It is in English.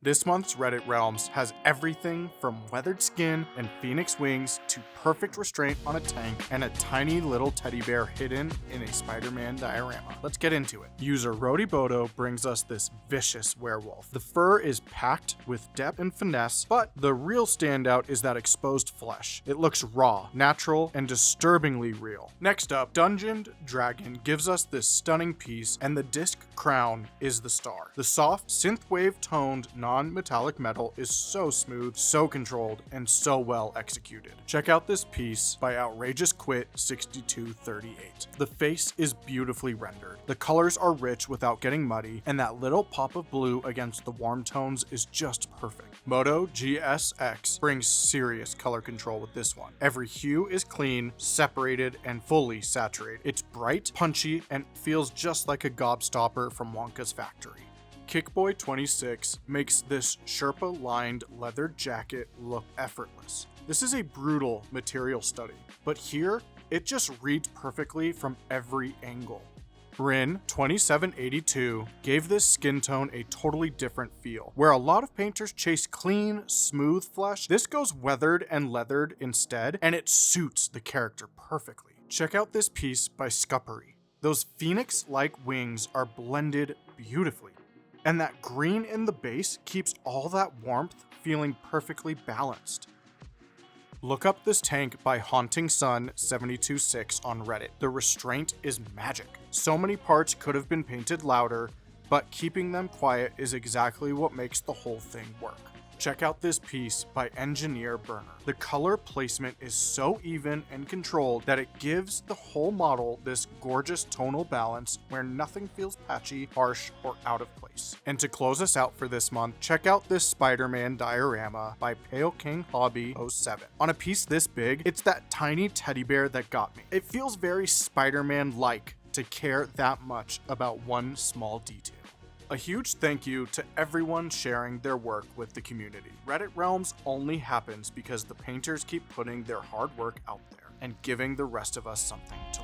This month's Reddit Realms has everything from weathered skin and phoenix wings to perfect restraint on a tank and a tiny little teddy bear hidden in a Spider-Man diorama. Let's get into it. User rotiboto brings us this vicious werewolf. The fur is packed with depth and finesse, but the real standout is that exposed flesh. It looks raw, natural, and disturbingly real. Next up, DungeonedDragon gives us this stunning piece, and the disc crown is the star. The soft synthwave toned non-metallic metal is so smooth, so controlled, and so well executed. Check out this piece by Outrageous Quit 6238. The face is beautifully rendered. The colors are rich without getting muddy, and that little pop of blue against the warm tones is just perfect. MotoGSX brings serious color control with this one. Every hue is clean, separated, and fully saturated. It's bright, punchy, and feels just like a gobstopper from Wonka's factory. Kickboy26 makes this Sherpa-lined leather jacket look effortless. This is a brutal material study, but here, it just reads perfectly from every angle. Rin2782 gave this skin tone a totally different feel. Where a lot of painters chase clean, smooth flesh, this goes weathered and leathered instead, and it suits the character perfectly. Check out this piece by Skuppery. Those phoenix-like wings are blended beautifully. And that green in the base keeps all that warmth feeling perfectly balanced. Look up this tank by Haunting Sun 726 on Reddit. The restraint is magic. So many parts could have been painted louder, but keeping them quiet is exactly what makes the whole thing work. Check out this piece by EngineerBurner. The color placement is so even and controlled that it gives the whole model this gorgeous tonal balance where nothing feels patchy, harsh, or out of place. And to close us out for this month, check out this Spider-Man diorama by Pale King Hobby 07. On a piece this big, it's that tiny teddy bear that got me. It feels very Spider-Man-like to care that much about one small detail. A huge thank you to everyone sharing their work with the community. Reddit Realms only happens because the painters keep putting their hard work out there and giving the rest of us something to